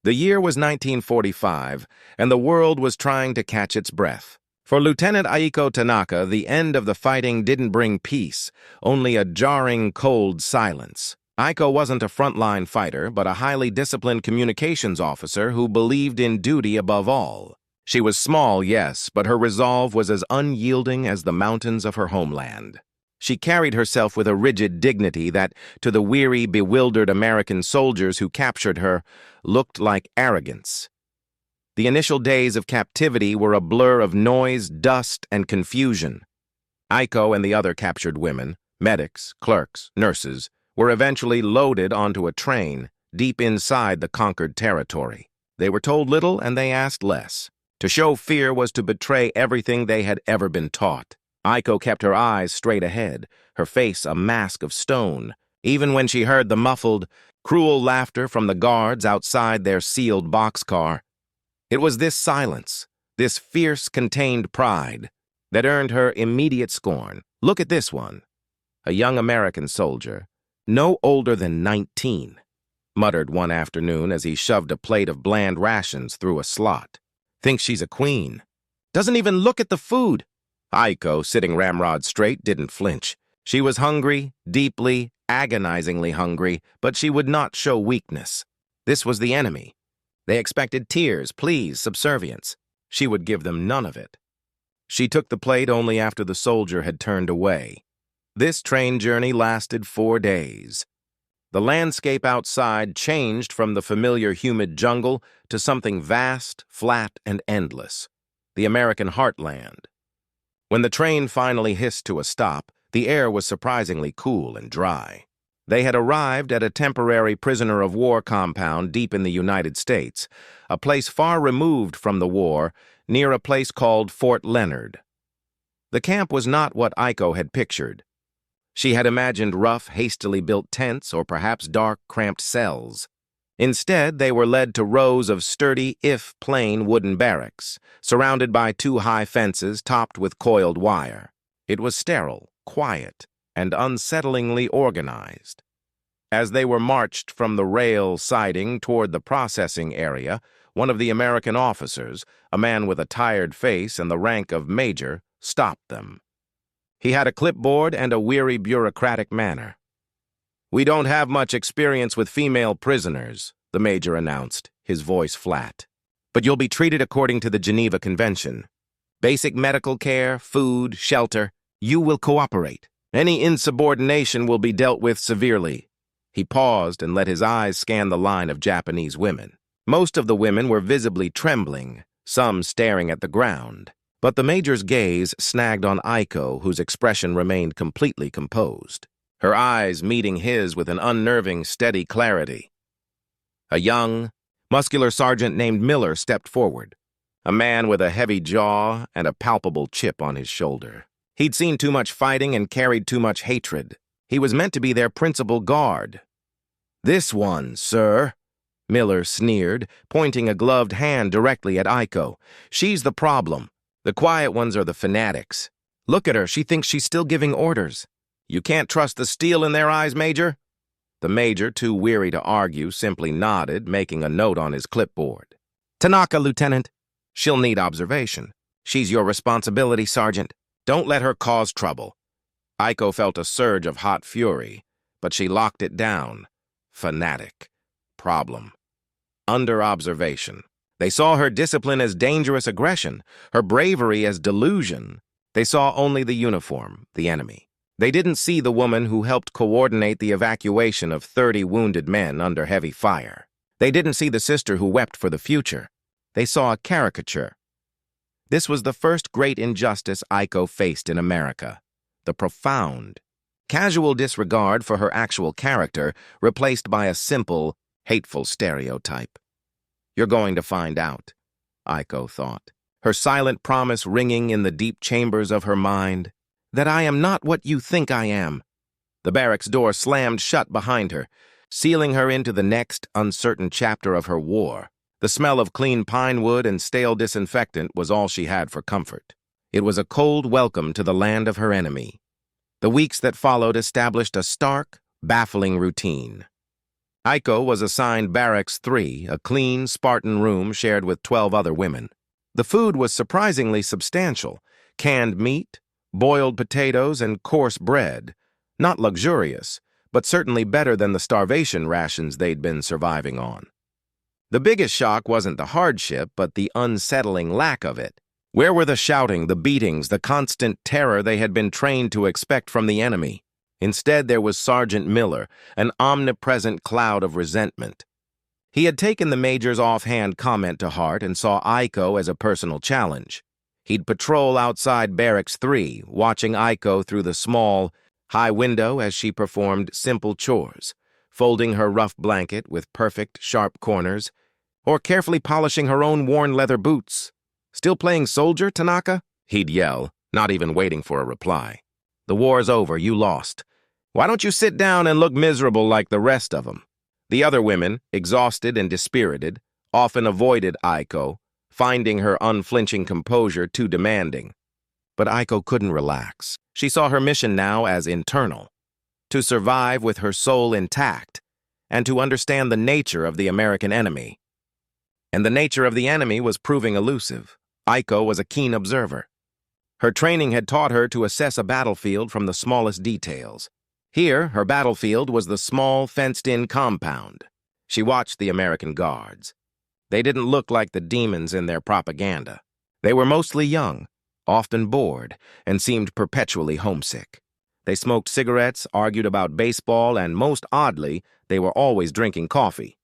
The year was 1945, and the world was trying to catch its breath. For Lieutenant Aiko Tanaka, the end of the fighting didn't bring peace, only a jarring, cold silence. Aiko wasn't a frontline fighter, but a highly disciplined communications officer who believed in duty above all. She was small, yes, but her resolve was as unyielding as the mountains of her homeland. She carried herself with a rigid dignity that, to the weary, bewildered American soldiers who captured her, looked like arrogance. The initial days of captivity were a blur of noise, dust, and confusion. Aiko and the other captured women, medics, clerks, nurses, were eventually loaded onto a train deep inside the conquered territory. They were told little and they asked less. To show fear was to betray everything they had ever been taught. Aiko kept her eyes straight ahead, her face a mask of stone, even when she heard the muffled, cruel laughter from the guards outside their sealed boxcar. It was this silence, this fierce, contained pride, that earned her immediate scorn. Look at this one. A young American soldier, no older than 19, muttered one afternoon as he shoved a plate of bland rations through a slot. Thinks she's a queen. Doesn't even look at the food. Aiko, sitting ramrod straight, didn't flinch. She was hungry, deeply, agonizingly hungry, but she would not show weakness. This was the enemy. They expected tears, pleas, subservience. She would give them none of it. She took the plate only after the soldier had turned away. This train journey lasted 4 days. The landscape outside changed from the familiar humid jungle to something vast, flat, and endless. The American heartland. When the train finally hissed to a stop, the air was surprisingly cool and dry. They had arrived at a temporary prisoner of war compound deep in the United States, a place far removed from the war, near a place called Fort Leonard. The camp was not what Aiko had pictured. She had imagined rough, hastily built tents or perhaps dark, cramped cells. Instead, they were led to rows of sturdy, if plain, wooden barracks, surrounded by 2 high fences topped with coiled wire. It was sterile, quiet, and unsettlingly organized. As they were marched from the rail siding toward the processing area, one of the American officers, a man with a tired face and the rank of major, stopped them. He had a clipboard and a weary bureaucratic manner. "We don't have much experience with female prisoners," the major announced, his voice flat. "But you'll be treated according to the Geneva Convention. Basic medical care, food, shelter. You will cooperate. Any insubordination will be dealt with severely." He paused and let his eyes scan the line of Japanese women. Most of the women were visibly trembling, some staring at the ground. But the major's gaze snagged on Aiko, whose expression remained completely composed, her eyes meeting his with an unnerving, steady clarity. A young, muscular sergeant named Miller stepped forward, a man with a heavy jaw and a palpable chip on his shoulder. He'd seen too much fighting and carried too much hatred. He was meant to be their principal guard. "This one, sir," Miller sneered, pointing a gloved hand directly at Aiko. "She's the problem. The quiet ones are the fanatics. Look at her, she thinks she's still giving orders. You can't trust the steel in their eyes, Major?" The major, too weary to argue, simply nodded, making a note on his clipboard. "Tanaka, Lieutenant. She'll need observation. She's your responsibility, Sergeant. Don't let her cause trouble." Aiko felt a surge of hot fury, but she locked it down. Fanatic. Problem. Under observation. They saw her discipline as dangerous aggression, her bravery as delusion. They saw only the uniform, the enemy. They didn't see the woman who helped coordinate the evacuation of 30 wounded men under heavy fire. They didn't see the sister who wept for the future. They saw a caricature. This was the first great injustice Aiko faced in America. The profound, casual disregard for her actual character replaced by a simple, hateful stereotype. "You're going to find out," Aiko thought, her silent promise ringing in the deep chambers of her mind, "that I am not what you think I am." The barracks door slammed shut behind her, sealing her into the next uncertain chapter of her war. The smell of clean pine wood and stale disinfectant was all she had for comfort. It was a cold welcome to the land of her enemy. The weeks that followed established a stark, baffling routine. Aiko was assigned Barracks 3, a clean, Spartan room shared with 12 other women. The food was surprisingly substantial: canned meat, boiled potatoes, and coarse bread. Not luxurious, but certainly better than the starvation rations they'd been surviving on. The biggest shock wasn't the hardship, but the unsettling lack of it. Where were the shouting, the beatings, the constant terror they had been trained to expect from the enemy? Instead, there was Sergeant Miller, an omnipresent cloud of resentment. He had taken the Major's offhand comment to heart and saw Aiko as a personal challenge. He'd patrol outside Barracks 3, watching Aiko through the small, high window as she performed simple chores, folding her rough blanket with perfect, sharp corners, or carefully polishing her own worn leather boots. "Still playing soldier, Tanaka?" he'd yell, not even waiting for a reply. "The war's over, you lost. Why don't you sit down and look miserable like the rest of them?" The other women, exhausted and dispirited, often avoided Aiko, finding her unflinching composure too demanding. But Aiko couldn't relax. She saw her mission now as internal: to survive with her soul intact, and to understand the nature of the American enemy. And the nature of the enemy was proving elusive. Aiko was a keen observer. Her training had taught her to assess a battlefield from the smallest details. Here, her battlefield was the small, fenced-in compound. She watched the American guards. They didn't look like the demons in their propaganda. They were mostly young, often bored, and seemed perpetually homesick. They smoked cigarettes, argued about baseball, and most oddly, they were always drinking coffee.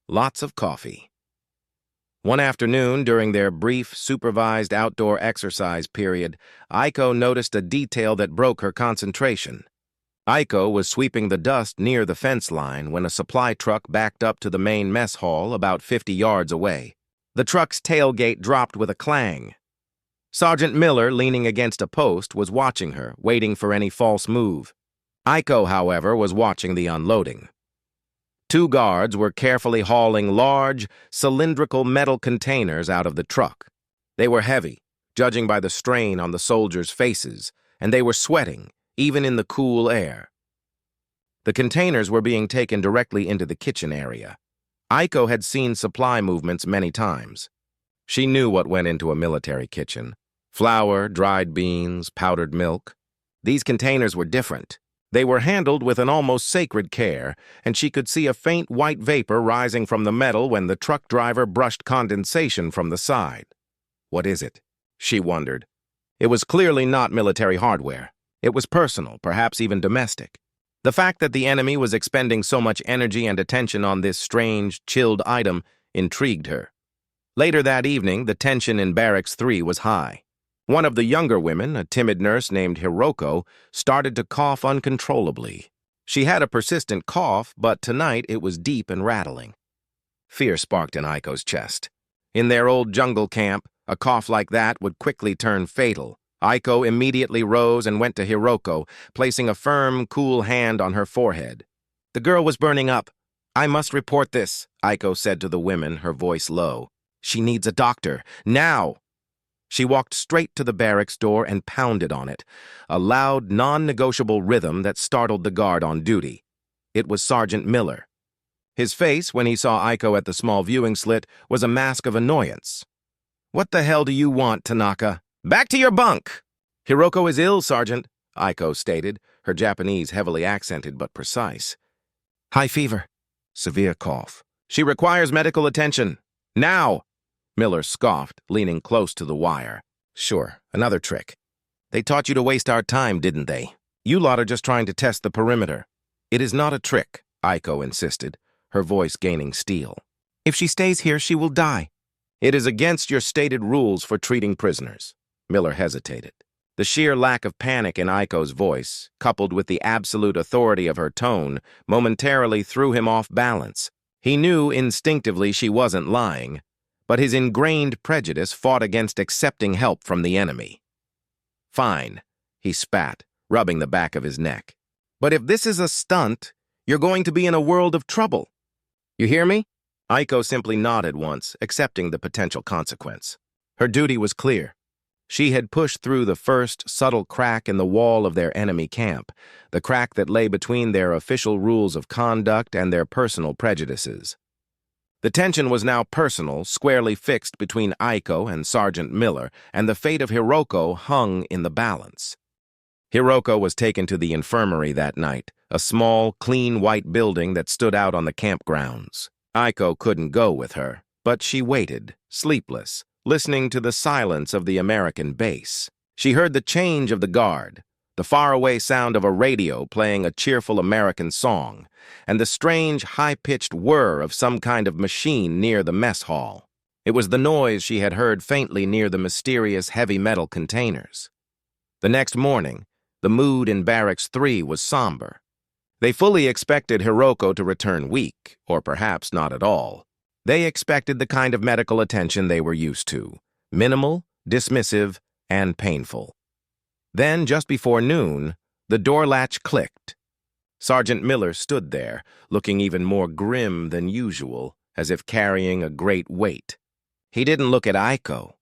Lots of coffee. One afternoon, during their brief, supervised outdoor exercise period, Aiko noticed a detail that broke her concentration. Aiko was sweeping the dust near the fence line when a supply truck backed up to the main mess hall about 50 yards away. The truck's tailgate dropped with a clang. Sergeant Miller, leaning against a post, was watching her, waiting for any false move. Aiko, however, was watching the unloading. Two guards were carefully hauling large, cylindrical metal containers out of the truck. They were heavy, judging by the strain on the soldiers' faces, and they were sweating, even in the cool air. The containers were being taken directly into the kitchen area. Aiko had seen supply movements many times. She knew what went into a military kitchen: flour, dried beans, powdered milk. These containers were different. They were handled with an almost sacred care, and she could see a faint white vapor rising from the metal when the truck driver brushed condensation from the side. What is it? She wondered. It was clearly not military hardware. It was personal, perhaps even domestic. The fact that the enemy was expending so much energy and attention on this strange, chilled item intrigued her. Later that evening, the tension in Barracks 3 was high. One of the younger women, a timid nurse named Hiroko, started to cough uncontrollably. She had a persistent cough, but tonight it was deep and rattling. Fear sparked in Aiko's chest. In their old jungle camp, a cough like that would quickly turn fatal. Aiko immediately rose and went to Hiroko, placing a firm, cool hand on her forehead. The girl was burning up. "I must report this," Aiko said to the women, her voice low. "She needs a doctor, now." She walked straight to the barracks door and pounded on it, a loud, non-negotiable rhythm that startled the guard on duty. It was Sergeant Miller. His face, when he saw Aiko at the small viewing slit, was a mask of annoyance. "What the hell do you want, Tanaka? Back to your bunk!" "Hiroko is ill, Sergeant," Aiko stated, her Japanese heavily accented but precise. "High fever. Severe cough. She requires medical attention. Now!" Miller scoffed, leaning close to the wire. "Sure, another trick. They taught you to waste our time, didn't they? You lot are just trying to test the perimeter." "It is not a trick," Aiko insisted, her voice gaining steel. "If she stays here, she will die." "It is against your stated rules for treating prisoners." Miller hesitated. The sheer lack of panic in Aiko's voice, coupled with the absolute authority of her tone, momentarily threw him off balance. He knew instinctively she wasn't lying, but his ingrained prejudice fought against accepting help from the enemy. "Fine," he spat, rubbing the back of his neck. "But if this is a stunt, you're going to be in a world of trouble. You hear me?" Aiko simply nodded once, accepting the potential consequence. Her duty was clear. She had pushed through the first subtle crack in the wall of their enemy camp, the crack that lay between their official rules of conduct and their personal prejudices. The tension was now personal, squarely fixed between Aiko and Sergeant Miller, and the fate of Hiroko hung in the balance. Hiroko was taken to the infirmary that night, a small, clean white building that stood out on the campgrounds. Aiko couldn't go with her, but she waited, sleepless, listening to the silence of the American base. She heard the change of the guard, the faraway sound of a radio playing a cheerful American song, and the strange, high-pitched whir of some kind of machine near the mess hall. It was the noise she had heard faintly near the mysterious heavy metal containers. The next morning, the mood in Barracks 3 was somber. They fully expected Hiroko to return weak, or perhaps not at all. They expected the kind of medical attention they were used to, minimal, dismissive, and painful. Then, just before noon, the door latch clicked. Sergeant Miller stood there, looking even more grim than usual, as if carrying a great weight. He didn't look at Aiko.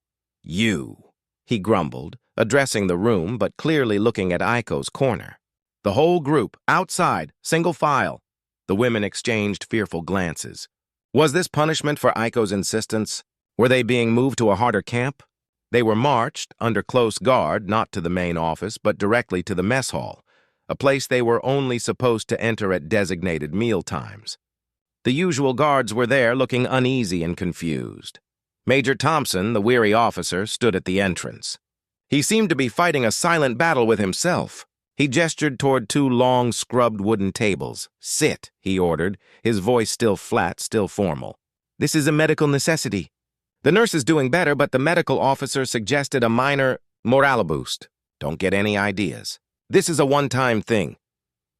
"You," he grumbled, addressing the room but clearly looking at Aiko's corner. The whole group, outside, single file. The women exchanged fearful glances. Was this punishment for Aiko's insistence? Were they being moved to a harder camp? They were marched, under close guard, not to the main office, but directly to the mess hall, a place they were only supposed to enter at designated meal times. The usual guards were there, looking uneasy and confused. Major Thompson, the weary officer, stood at the entrance. He seemed to be fighting a silent battle with himself. He gestured toward two long, scrubbed wooden tables. "Sit," he ordered, his voice still flat, still formal. "This is a medical necessity. The nurse is doing better, but the medical officer suggested a minor morale boost. Don't get any ideas. This is a one-time thing."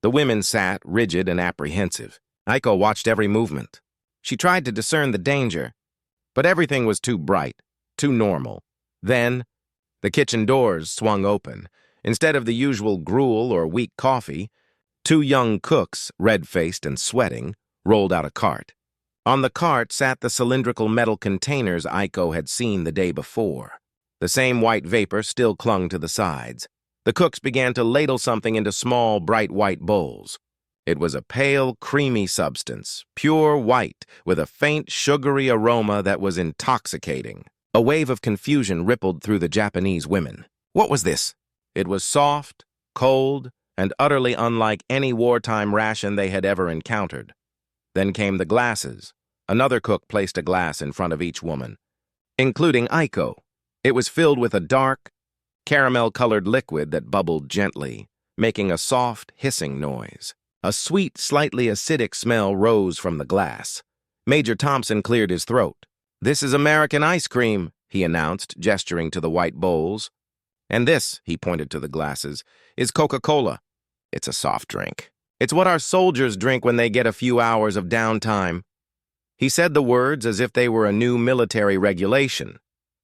The women sat, rigid and apprehensive. Aiko watched every movement. She tried to discern the danger, but everything was too bright, too normal. Then, the kitchen doors swung open. Instead of the usual gruel or weak coffee, two young cooks, red-faced and sweating, rolled out a cart. On the cart sat the cylindrical metal containers Aiko had seen the day before. The same white vapor still clung to the sides. The cooks began to ladle something into small, bright white bowls. It was a pale, creamy substance, pure white, with a faint, sugary aroma that was intoxicating. A wave of confusion rippled through the Japanese women. What was this? It was soft, cold, and utterly unlike any wartime ration they had ever encountered. Then came the glasses. Another cook placed a glass in front of each woman, including Aiko. It was filled with a dark, caramel-colored liquid that bubbled gently, making a soft, hissing noise. A sweet, slightly acidic smell rose from the glass. Major Thompson cleared his throat. "This is American ice cream," he announced, gesturing to the white bowls. "And this," he pointed to the glasses, "is Coca-Cola. It's a soft drink. It's what our soldiers drink when they get a few hours of downtime." He said the words as if they were a new military regulation.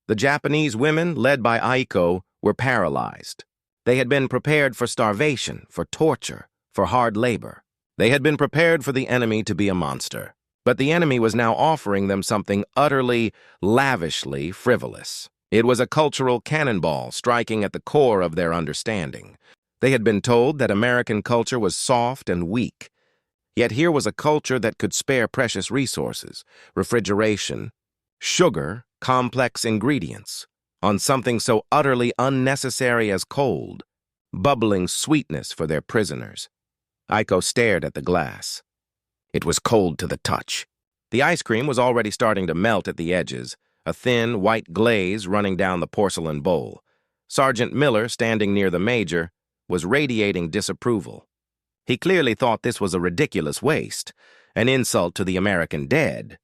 The Japanese women, led by Aiko, were paralyzed. They had been prepared for starvation, for torture, for hard labor. They had been prepared for the enemy to be a monster. But the enemy was now offering them something utterly, lavishly frivolous. It was a cultural cannonball striking at the core of their understanding. They had been told that American culture was soft and weak. Yet here was a culture that could spare precious resources, refrigeration, sugar, complex ingredients, on something so utterly unnecessary as cold, bubbling sweetness for their prisoners. Aiko stared at the glass. It was cold to the touch. The ice cream was already starting to melt at the edges, a thin, white glaze running down the porcelain bowl. Sergeant Miller, standing near the major, was radiating disapproval. He clearly thought this was a ridiculous waste, an insult to the American dead.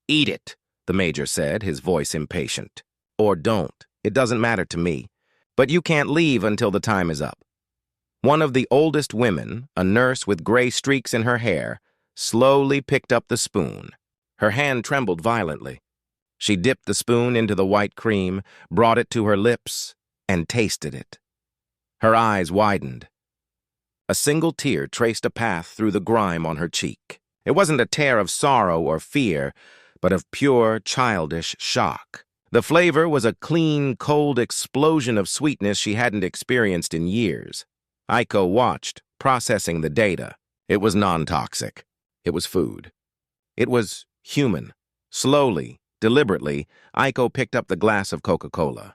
"Eat it," the major said, his voice impatient. "Or don't. It doesn't matter to me. But you can't leave until the time is up." One of the oldest women, a nurse with gray streaks in her hair, slowly picked up the spoon. Her hand trembled violently. She dipped the spoon into the white cream, brought it to her lips, and tasted it. Her eyes widened. A single tear traced a path through the grime on her cheek. It wasn't a tear of sorrow or fear, but of pure, childish shock. The flavor was a clean, cold explosion of sweetness she hadn't experienced in years. Aiko watched, processing the data. It was non-toxic. It was food. It was human. Slowly, deliberately, Aiko picked up the glass of Coca-Cola.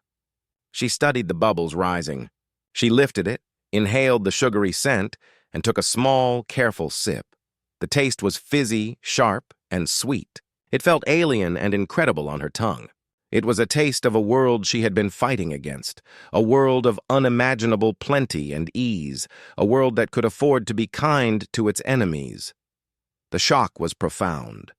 She studied the bubbles rising. She lifted it, inhaled the sugary scent, and took a small, careful sip. The taste was fizzy, sharp, and sweet. It felt alien and incredible on her tongue. It was a taste of a world she had been fighting against, a world of unimaginable plenty and ease, a world that could afford to be kind to its enemies. The shock was profound.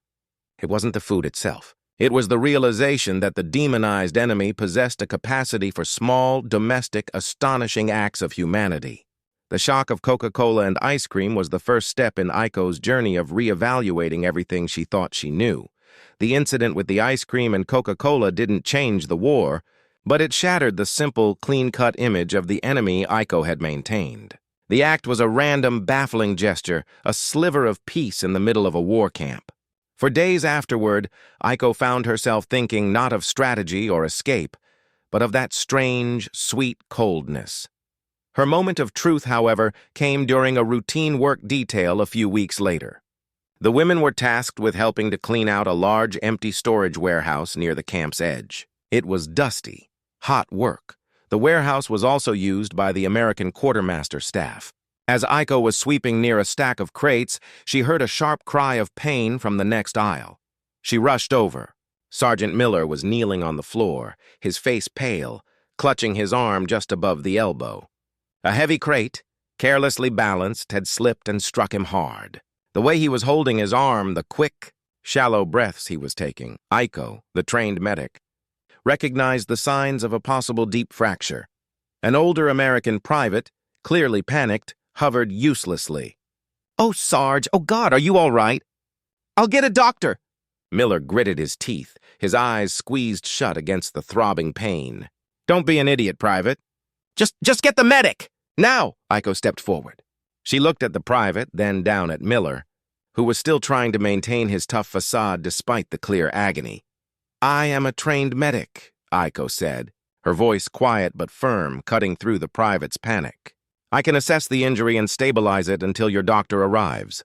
It wasn't the food itself. It was the realization that the demonized enemy possessed a capacity for small, domestic, astonishing acts of humanity. The shock of Coca-Cola and ice cream was the first step in Aiko's journey of reevaluating everything she thought she knew. The incident with the ice cream and Coca-Cola didn't change the war, but it shattered the simple, clean-cut image of the enemy Aiko had maintained. The act was a random, baffling gesture, a sliver of peace in the middle of a war camp. For days afterward, Aiko found herself thinking not of strategy or escape, but of that strange, sweet coldness. Her moment of truth, however, came during a routine work detail a few weeks later. The women were tasked with helping to clean out a large, empty storage warehouse near the camp's edge. It was dusty, hot work. The warehouse was also used by the American quartermaster staff. As Aiko was sweeping near a stack of crates, she heard a sharp cry of pain from the next aisle. She rushed over. Sergeant Miller was kneeling on the floor, his face pale, clutching his arm just above the elbow. A heavy crate, carelessly balanced, had slipped and struck him hard. The way he was holding his arm, the quick, shallow breaths he was taking, Aiko, the trained medic, recognized the signs of a possible deep fracture. An older American private, clearly panicked, hovered uselessly. "Oh, Sarge, oh God, are you all right? I'll get a doctor." Miller gritted his teeth, his eyes squeezed shut against the throbbing pain. "Don't be an idiot, Private. Just get the medic! Now!" Aiko stepped forward. She looked at the private, then down at Miller, who was still trying to maintain his tough facade despite the clear agony. "I am a trained medic," Aiko said, her voice quiet but firm, cutting through the private's panic. "I can assess the injury and stabilize it until your doctor arrives."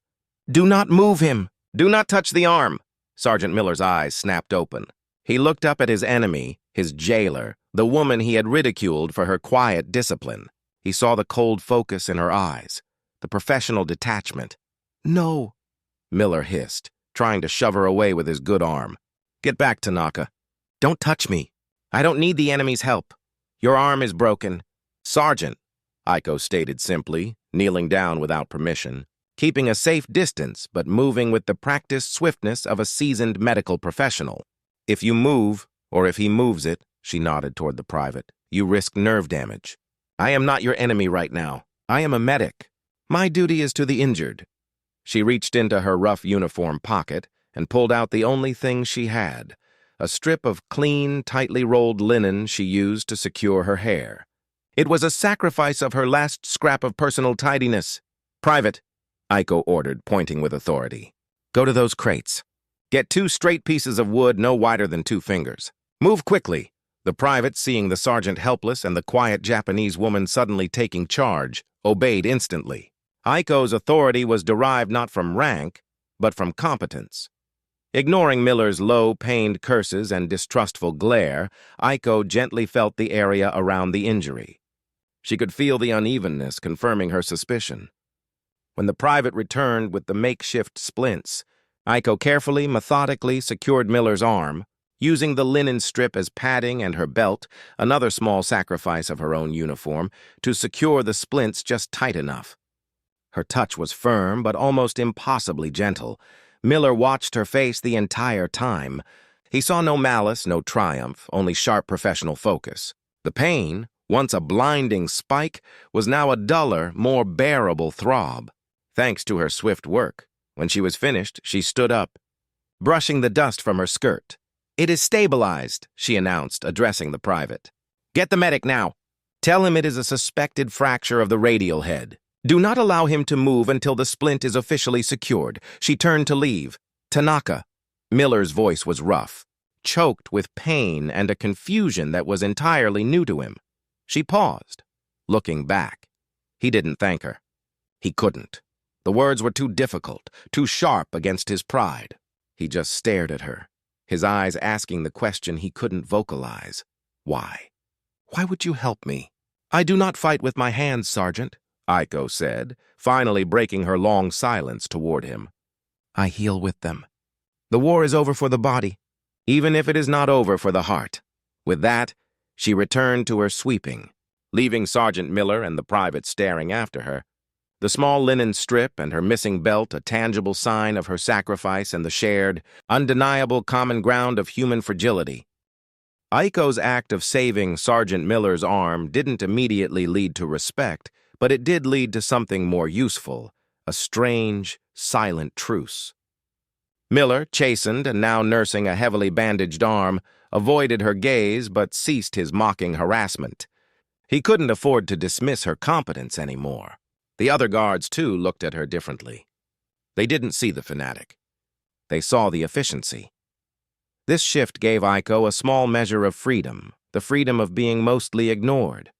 "Do not move him! Do not touch the arm!" Sergeant Miller's eyes snapped open. He looked up at his enemy, his jailer, the woman he had ridiculed for her quiet discipline. He saw the cold focus in her eyes, the professional detachment. "No," Miller hissed, trying to shove her away with his good arm. "Get back, Tanaka. Don't touch me. I don't need the enemy's help. Your arm is broken." "Sergeant," Aiko stated simply, kneeling down without permission, keeping a safe distance but moving with the practiced swiftness of a seasoned medical professional. "If you move, or if he moves it," she nodded toward the private, "you risk nerve damage. I am not your enemy right now. I am a medic. My duty is to the injured." She reached into her rough uniform pocket and pulled out the only thing she had, a strip of clean, tightly rolled linen she used to secure her hair. It was a sacrifice of her last scrap of personal tidiness. "Private," Aiko ordered, pointing with authority. "Go to those crates. Get 2 straight pieces of wood no wider than 2 fingers. Move quickly." The private, seeing the sergeant helpless and the quiet Japanese woman suddenly taking charge, obeyed instantly. Aiko's authority was derived not from rank, but from competence. Ignoring Miller's low, pained curses and distrustful glare, Aiko gently felt the area around the injury. She could feel the unevenness, confirming her suspicion. When the private returned with the makeshift splints, Aiko carefully, methodically secured Miller's arm, using the linen strip as padding and her belt, another small sacrifice of her own uniform, to secure the splints just tight enough. Her touch was firm, but almost impossibly gentle. Miller watched her face the entire time. He saw no malice, no triumph, only sharp professional focus. The pain, once a blinding spike, was now a duller, more bearable throb. Thanks to her swift work, when she was finished, she stood up, brushing the dust from her skirt. "It is stabilized," she announced, addressing the private. "Get the medic now. Tell him it is a suspected fracture of the radial head. Do not allow him to move until the splint is officially secured." She turned to leave. "Tanaka." Miller's voice was rough. choked with pain and a confusion that was entirely new to him. She paused, looking back. He didn't thank her. He couldn't. The words were too difficult, too sharp against his pride. He just stared at her, his eyes asking the question he couldn't vocalize. Why? Why would you help me? I do not fight with my hands, Sergeant, Aiko said, finally breaking her long silence toward him. I heal with them. The war is over for the body, even if it is not over for the heart. With that, she returned to her sweeping, leaving Sergeant Miller and the private staring after her. The small linen strip and her missing belt a tangible sign of her sacrifice and the shared, undeniable common ground of human fragility. Aiko's act of saving Sergeant Miller's arm didn't immediately lead to respect, but it did lead to something more useful, a strange, silent truce. Miller, chastened and now nursing a heavily bandaged arm, avoided her gaze but ceased his mocking harassment. He couldn't afford to dismiss her competence anymore. The other guards, too, looked at her differently. They didn't see the fanatic. They saw the efficiency. This shift gave Aiko a small measure of freedom, the freedom of being mostly ignored.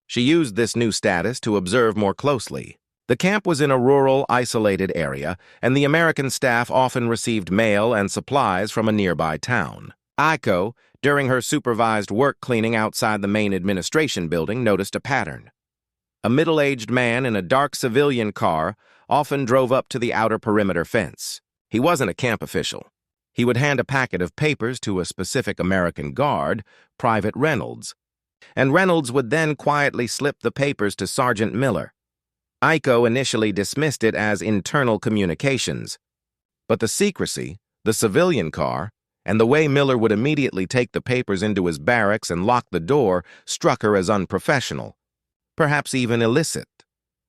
She used this new status to observe more closely. The camp was in a rural, isolated area, and the American staff often received mail and supplies from a nearby town. Aiko, during her supervised work cleaning outside the main administration building, noticed a pattern. A middle-aged man in a dark civilian car often drove up to the outer perimeter fence. He wasn't a camp official. He would hand a packet of papers to a specific American guard, Private Reynolds, and Reynolds would then quietly slip the papers to Sergeant Miller. Aiko initially dismissed it as internal communications, but the secrecy, the civilian car, and the way Miller would immediately take the papers into his barracks and lock the door struck her as unprofessional, perhaps even illicit.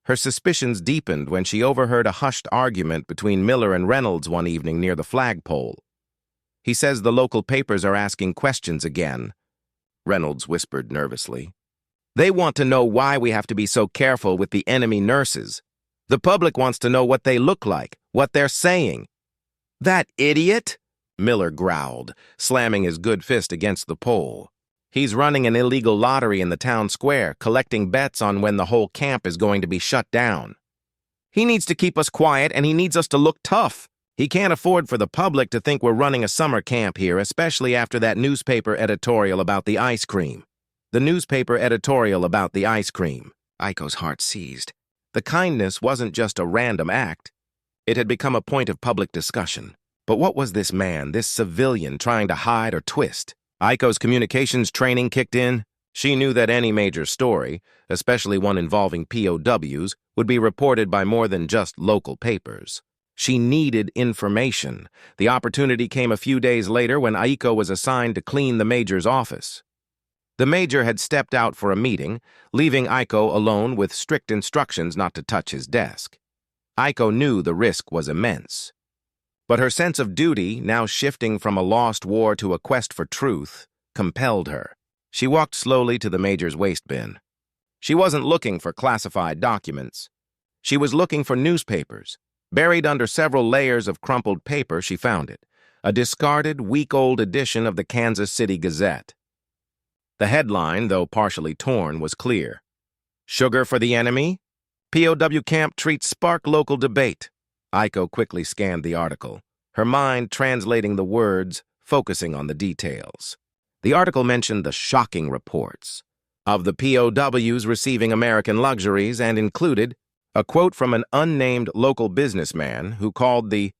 Her suspicions deepened when she overheard a hushed argument between Miller and Reynolds one evening near the flagpole. He says the local papers are asking questions again, Reynolds whispered nervously. They want to know why we have to be so careful with the enemy nurses. The public wants to know what they look like, what they're saying. That idiot? Miller growled, slamming his good fist against the pole. He's running an illegal lottery in the town square, collecting bets on when the whole camp is going to be shut down. He needs to keep us quiet, and he needs us to look tough. He can't afford for the public to think we're running a summer camp here, especially after that newspaper editorial about the ice cream. The newspaper editorial about the ice cream. Aiko's heart seized. The kindness wasn't just a random act. It had become a point of public discussion. But what was this man, this civilian, trying to hide or twist? Aiko's communications training kicked in. She knew that any major story, especially one involving POWs, would be reported by more than just local papers. She needed information. The opportunity came a few days later when Aiko was assigned to clean the major's office. The major had stepped out for a meeting, leaving Aiko alone with strict instructions not to touch his desk. Aiko knew the risk was immense. But her sense of duty, now shifting from a lost war to a quest for truth, compelled her. She walked slowly to the major's waste bin. She wasn't looking for classified documents. She was looking for newspapers. Buried under several layers of crumpled paper, she found it, a discarded, week-old edition of the Kansas City Gazette. The headline, though partially torn, was clear. Sugar for the enemy? POW camp treats spark local debate. Aiko quickly scanned the article, her mind translating the words, focusing on the details. The article mentioned the shocking reports of the POWs receiving American luxuries and included a quote from an unnamed local businessman who called the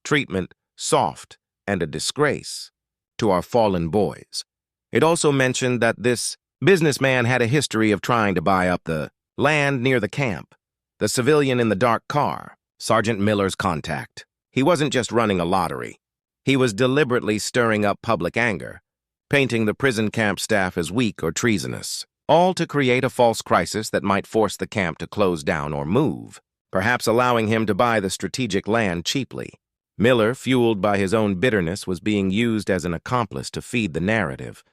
treatment soft and a disgrace to our fallen boys. It also mentioned that this businessman had a history of trying to buy up the land near the camp. The civilian in the dark car, Sergeant Miller's contact. He wasn't just running a lottery. He was deliberately stirring up public anger, painting the prison camp staff as weak or treasonous, all to create a false crisis that might force the camp to close down or move, perhaps allowing him to buy the strategic land cheaply. Miller, fueled by his own bitterness, was being used as an accomplice to feed the narrative.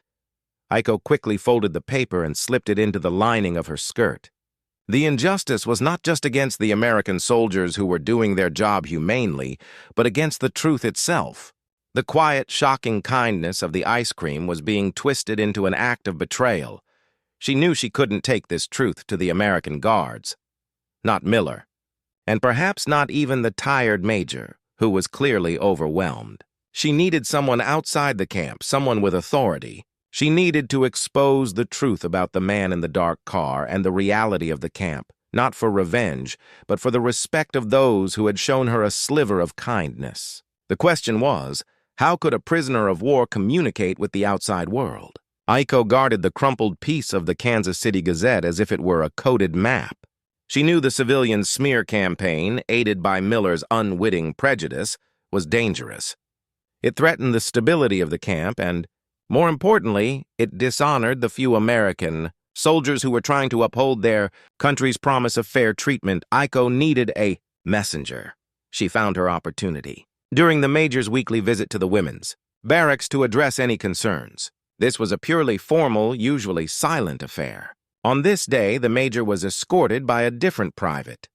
Aiko quickly folded the paper and slipped it into the lining of her skirt. The injustice was not just against the American soldiers who were doing their job humanely, but against the truth itself. The quiet, shocking kindness of the ice cream was being twisted into an act of betrayal. She knew she couldn't take this truth to the American guards. Not Miller. And perhaps not even the tired major, who was clearly overwhelmed. She needed someone outside the camp, someone with authority. She needed to expose the truth about the man in the dark car and the reality of the camp, not for revenge, but for the respect of those who had shown her a sliver of kindness. The question was, how could a prisoner of war communicate with the outside world? Aiko guarded the crumpled piece of the Kansas City Gazette as if it were a coded map. She knew the civilian smear campaign, aided by Miller's unwitting prejudice, was dangerous. It threatened the stability of the camp and, more importantly, it dishonored the few American soldiers who were trying to uphold their country's promise of fair treatment. Aiko needed a messenger. She found her opportunity during the major's weekly visit to the women's barracks to address any concerns. This was a purely formal, usually silent affair. On this day, the major was escorted by a different private,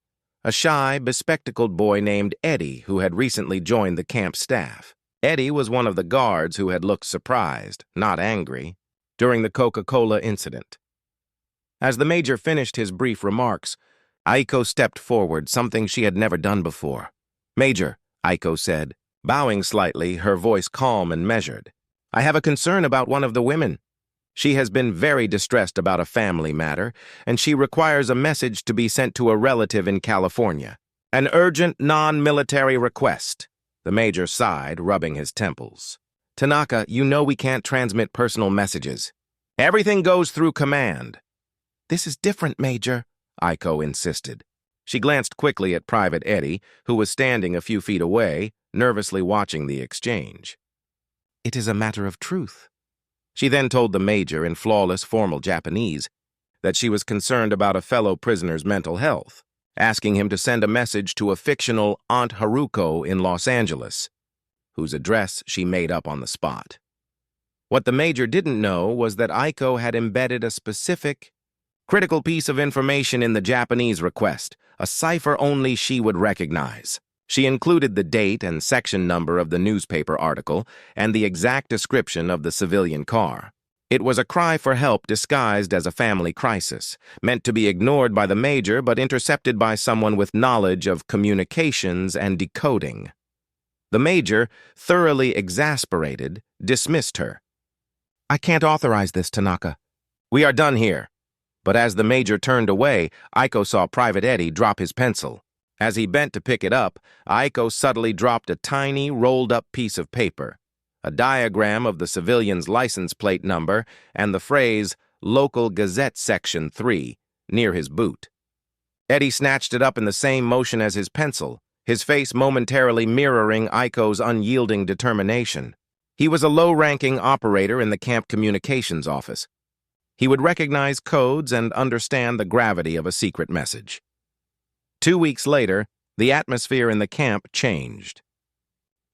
a shy, bespectacled boy named Eddie who had recently joined the camp staff. Eddie was one of the guards who had looked surprised, not angry, during the Coca-Cola incident. As the major finished his brief remarks, Aiko stepped forward, something she had never done before. "Major," Aiko said, bowing slightly, her voice calm and measured. "I have a concern about one of the women. She has been very distressed about a family matter, and she requires a message to be sent to a relative in California. An urgent, non-military request." The major sighed, rubbing his temples. "Tanaka, you know we can't transmit personal messages. Everything goes through command." "This is different, Major," Aiko insisted. She glanced quickly at Private Eddie, who was standing a few feet away, nervously watching the exchange. "It is a matter of truth." She then told the major in flawless formal Japanese that she was concerned about a fellow prisoner's mental health, asking him to send a message to a fictional Aunt Haruko in Los Angeles, whose address she made up on the spot. What the major didn't know was that Aiko had embedded a specific, critical piece of information in the Japanese request, a cipher only she would recognize. She included the date and section number of the newspaper article and the exact description of the civilian car. It was a cry for help disguised as a family crisis, meant to be ignored by the major but intercepted by someone with knowledge of communications and decoding. The major, thoroughly exasperated, dismissed her. "I can't authorize this, Tanaka. We are done here." But as the major turned away, Aiko saw Private Eddie drop his pencil. As he bent to pick it up, Aiko subtly dropped a tiny, rolled-up piece of paper, a diagram of the civilian's license plate number and the phrase, "Local Gazette Section 3, near his boot. Eddie snatched it up in the same motion as his pencil, his face momentarily mirroring Aiko's unyielding determination. He was a low-ranking operator in the camp communications office. He would recognize codes and understand the gravity of a secret message. 2 weeks later, the atmosphere in the camp changed.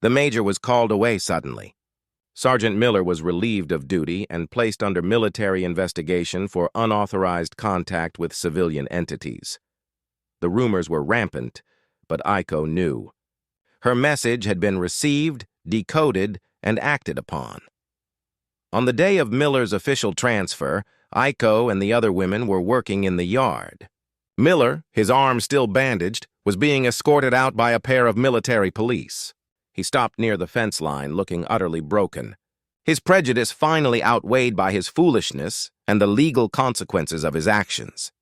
The major was called away suddenly. Sergeant Miller was relieved of duty and placed under military investigation for unauthorized contact with civilian entities. The rumors were rampant, but Aiko knew. Her message had been received, decoded, and acted upon. On the day of Miller's official transfer, Aiko and the other women were working in the yard. Miller, his arm still bandaged, was being escorted out by a pair of military police. He stopped near the fence line, looking utterly broken. His prejudice finally outweighed by his foolishness and the legal consequences of his actions.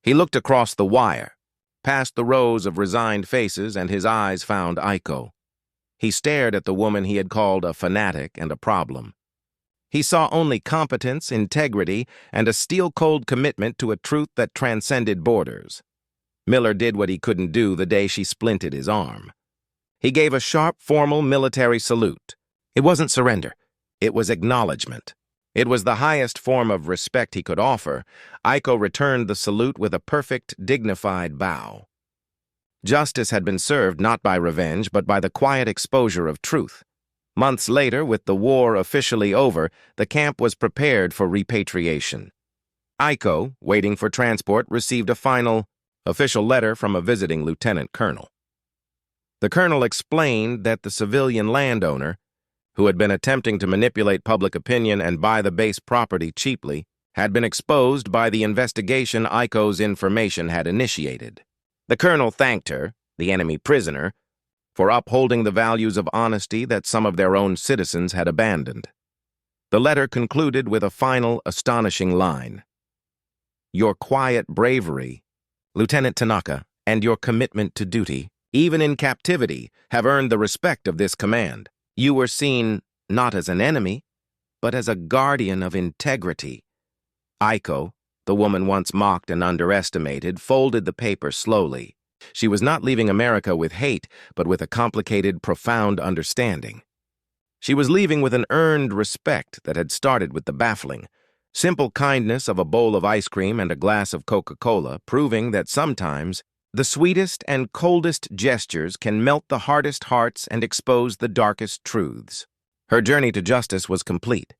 He looked across the wire, past the rows of resigned faces, and his eyes found Aiko. He stared at the woman he had called a fanatic and a problem. He saw only competence, integrity, and a steel-cold commitment to a truth that transcended borders. Miller did what he couldn't do the day she splinted his arm. He gave a sharp, formal military salute. It wasn't surrender. It was acknowledgement. It was the highest form of respect he could offer. Aiko returned the salute with a perfect, dignified bow. Justice had been served not by revenge, but by the quiet exposure of truth. Months later, with the war officially over, the camp was prepared for repatriation. Aiko, waiting for transport, received a final, official letter from a visiting lieutenant colonel. The colonel explained that the civilian landowner who had been attempting to manipulate public opinion and buy the base property cheaply, had been exposed by the investigation Aiko's information had initiated. The colonel thanked her, the enemy prisoner, for upholding the values of honesty that some of their own citizens had abandoned. The letter concluded with a final, astonishing line. Your quiet bravery, Lieutenant Tanaka, and your commitment to duty, even in captivity, have earned the respect of this command. You were seen not as an enemy, but as a guardian of integrity. Aiko, the woman once mocked and underestimated, folded the paper slowly. She was not leaving America with hate, but with a complicated, profound understanding. She was leaving with an earned respect that had started with the baffling, simple kindness of a bowl of ice cream and a glass of Coca-Cola, proving that sometimes the sweetest and coldest gestures can melt the hardest hearts and expose the darkest truths. Her journey to justice was complete.